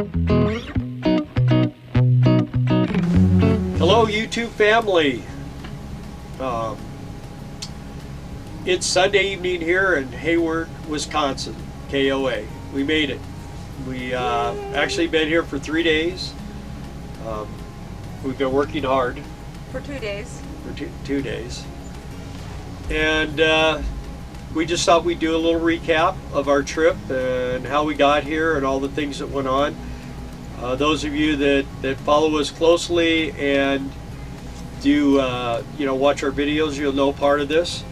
Hello YouTube family. It's Sunday evening here in Hayward, Wisconsin, KOA. We made it. We actually been here for 3 days. We've been working hard. For 2 days. For two days. And we just thought we'd do a little recap of our trip and how we got here and all the things that went on. Those of you that follow us closely and do watch our videos, you'll know part of this.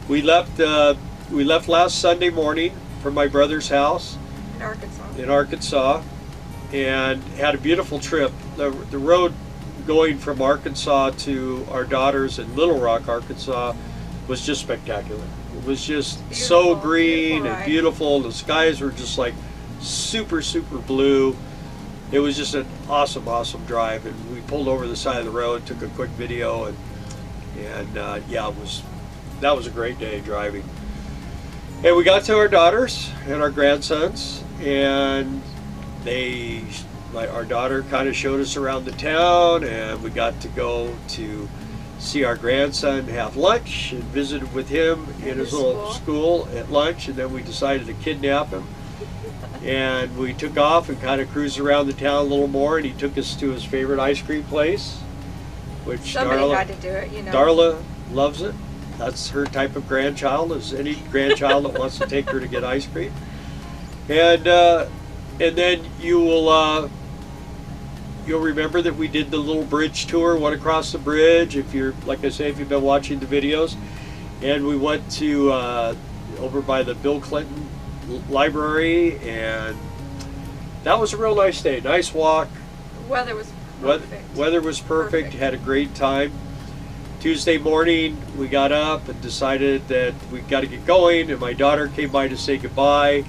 We left last Sunday morning from my brother's house in Arkansas, and had a beautiful trip. The road going from Arkansas to our daughters in Little Rock, Arkansas, was just spectacular. It was just so green and beautiful. The skies were just like super blue. It was just an awesome drive, and we pulled over the side of the road, took a quick video, and yeah, that was a great day driving. And we got to our daughters and our grandsons, and our daughter kind of showed us around the town, and we got to go to see our grandson have lunch and visited with him in his little school at lunch, and then we decided to kidnap him. And we took off and kind of cruised around the town a little more, and he took us to his favorite ice cream place, which somebody had to do it, you know. Darla loves it. That's her type of grandchild, is any grandchild that wants to take her to get ice cream. And then you'll remember that we did the little bridge tour, went across the bridge, if you're, like I say, if you've been watching the videos. And we went to over by the Bill Clinton Library, and that was a real nice day. Nice walk. Weather was perfect. Weather was perfect. Had a great time. Tuesday morning we got up and decided that we got to get going, and my daughter came by to say goodbye.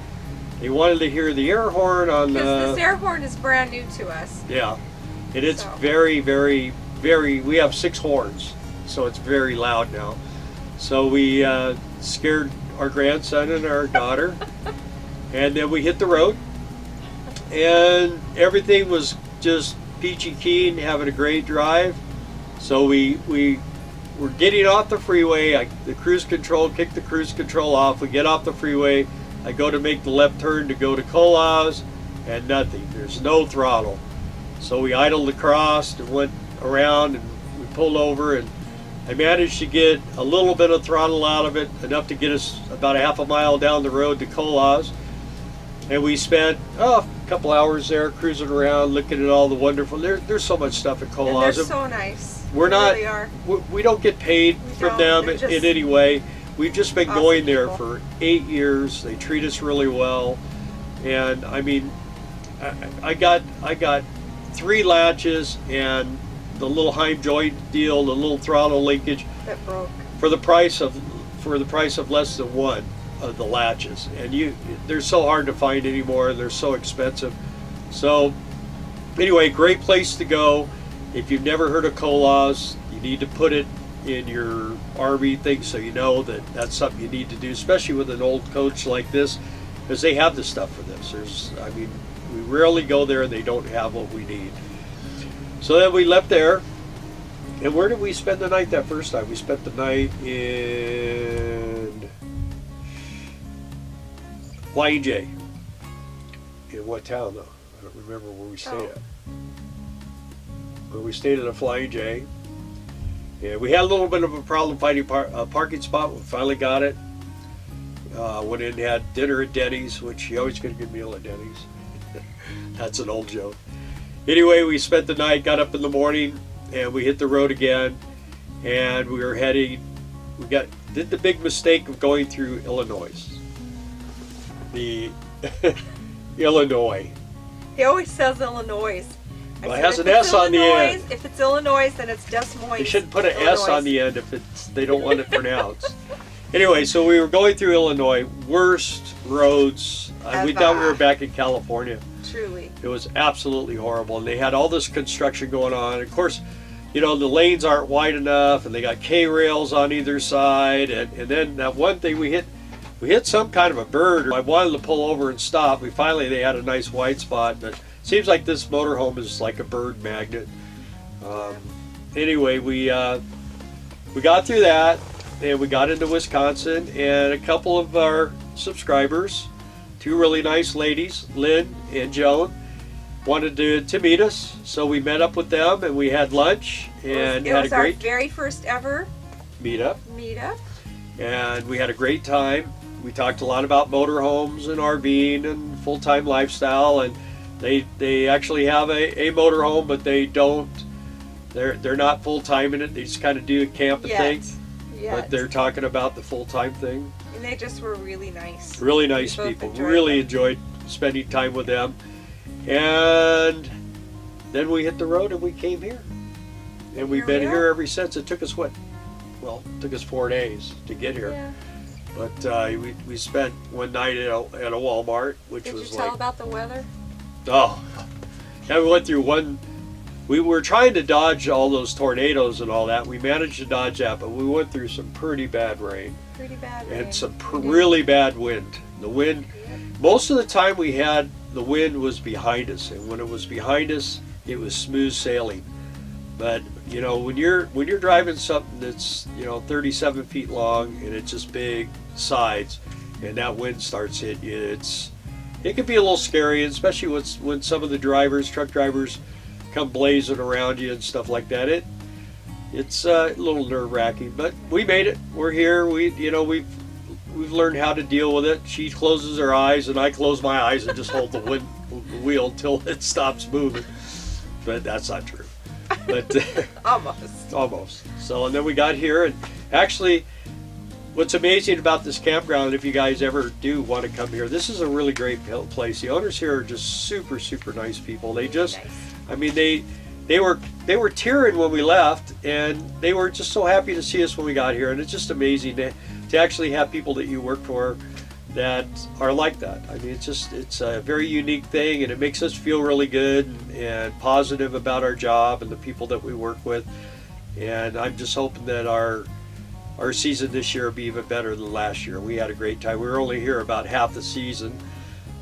They wanted to hear the air horn on because this air horn is brand new to us. Yeah, and it's very we have 6 horns, so it's very loud now. So we scared our grandson and our daughter, and then we hit the road, and everything was just peachy keen, having a great drive. So we were getting off the freeway. The cruise control, kicked the cruise control off. We get off the freeway. I go to make the left turn to go to Colas, and nothing. There's no throttle. So we idled across and went around, and we pulled over, and I managed to get a little bit of throttle out of it, enough to get us about a half a mile down the road to Colas. And we spent a couple hours there cruising around, looking at all the wonderful. There's so much stuff at Colas. And they're so nice. We're not. Really are. We don't get paid from them in any way. We've just been going there for 8 years. They treat us really well, and I mean, I got 3 latches and the little Heim joint deal, the little throttle linkage that broke for the price of less than one of the latches, and they're so hard to find anymore. They're so expensive. So anyway, great place to go. If you've never heard of Colas, you need to put it in your RV thing so you know that that's something you need to do, especially with an old coach like this, because they have the stuff for this. We rarely go there and they don't have what we need. So then we left there, and where did we spend the night that first time? We spent the night in Flying J. In what town though? I don't remember where we stayed at. But we stayed at a Flying J. And we had a little bit of a problem finding a parking spot. We finally got it. Went in and had dinner at Denny's, which you always get a good meal at Denny's. That's an old joke. Anyway, we spent the night, got up in the morning, and we hit the road again. And we were heading, did the big mistake of going through Illinois. Illinois. He always says Illinois. Well, it has an S on the end. If it's Illinois, then it's Des Moines. They shouldn't put an S on the end if they don't want it pronounced. Anyway, so we were going through Illinois. Worst roads. We thought we were back in California. Truly. It was absolutely horrible. And they had all this construction going on. Of course, the lanes aren't wide enough, and they got K-rails on either side. And then that one thing we hit we hit some kind of a bird. I wanted to pull over and stop. They had a nice white spot, but it seems like this motorhome is like a bird magnet. Anyway, we got through that, and we got into Wisconsin, and a couple of our subscribers, two really nice ladies, Lynn and Joan, wanted to meet us. So we met up with them, and we had lunch, and it had was a great our very first ever meetup. And we had a great time. We talked a lot about motorhomes and RVing and full-time lifestyle, and they actually have a motorhome, but they're not full-time in it. They just kind of do a camping thing. But they're talking about the full-time thing. And they just were really nice. Really nice people. Really enjoyed spending time with them. And then we hit the road and we came here. And we've been here ever since. It took us it took us 4 days to get here. Yeah. But we spent one night at a Walmart, which was like... Did you tell about the weather? Oh, yeah, we went through one... We were trying to dodge all those tornadoes and all that. We managed to dodge that, but we went through some pretty bad rain. And some really bad wind. The wind, most of the time we had, the wind was behind us. And when it was behind us, it was smooth sailing. But, you know, when you're driving something that's, 37 feet long and it's just big sides, and that wind starts hitting you, it can be a little scary, especially when some of the truck drivers, come blazing around you and stuff like that. It's a little nerve-wracking, but we made it. We're here. We've learned how to deal with it. She closes her eyes and I close my eyes and just hold the wheel until it stops moving. But that's not true. But almost. So, and then we got here, and actually what's amazing about this campground, if you guys ever do want to come here, this is a really great place. The owners here are just super, super nice people. They just nice. I mean, they were tearing when we left, and they were just so happy to see us when we got here. And it's just amazing to actually have people that you work for that are like that. I mean, it's a very unique thing, and it makes us feel really good and positive about our job and the people that we work with. And I'm just hoping that our season this year will be even better than last year. We had a great time. We were only here about half the season.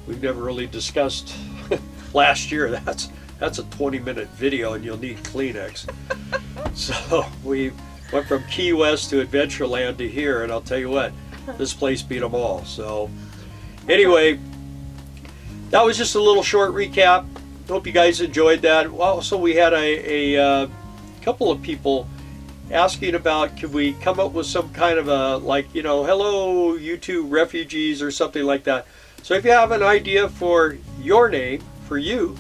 We've never really discussed last year. That's a 20-minute video, and you'll need Kleenex. So we went from Key West to Adventureland to here, and I'll tell you what, this place beat them all. So anyway, that was just a little short recap. Hope you guys enjoyed that. Also, we had a couple of people asking about, could we come up with some kind of a, hello YouTube refugees or something like that. So if you have an idea for your name, for you,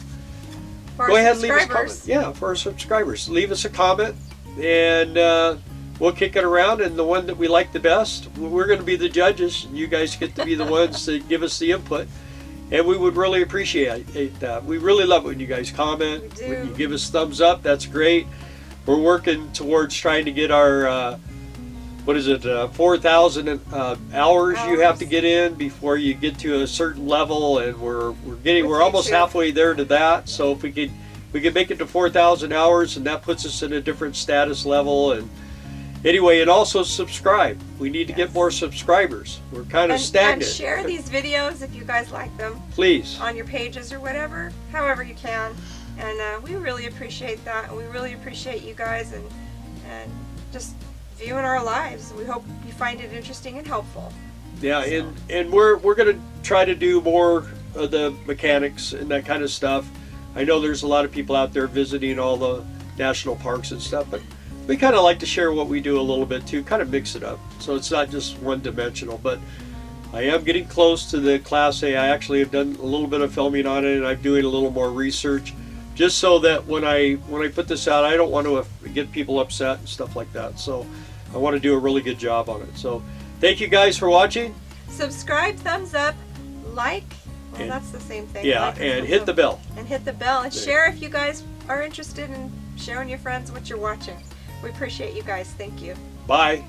go ahead and leave us a comment. Yeah, for our subscribers. Leave us a comment, and we'll kick it around, and the one that we like the best, we're going to be the judges, and you guys get to be the ones to give us the input. And we would really appreciate that. We really love it when you guys comment, when you give us thumbs up. That's great. We're working towards trying to get our 4,000 hours you have to get in before you get to a certain level, and we're almost halfway there to that. So if we could make it to 4,000 hours, and that puts us in a different status level. And anyway, and also subscribe. We need to get more subscribers. We're kind of stagnant. And share these videos if you guys like them. Please. On your pages or whatever, however you can. And we really appreciate that. We really appreciate you guys and just viewing our lives. We hope you find it interesting and helpful. Yeah, so. and we're going to try to do more of the mechanics and that kind of stuff. I know there's a lot of people out there visiting all the national parks and stuff, but we kind of like to share what we do a little bit too, kind of mix it up. So it's not just one-dimensional, but I am getting close to the Class A. I actually have done a little bit of filming on it, and I'm doing a little more research, just so that when I put this out, I don't want to get people upset and stuff like that. So I want to do a really good job on it. So thank you guys for watching. Subscribe, thumbs up, like. Well, that's the same thing. Yeah, like and hit the bell. And hit the bell, and share if you guys are interested in sharing your friends what you're watching. We appreciate you guys. Thank you. Bye.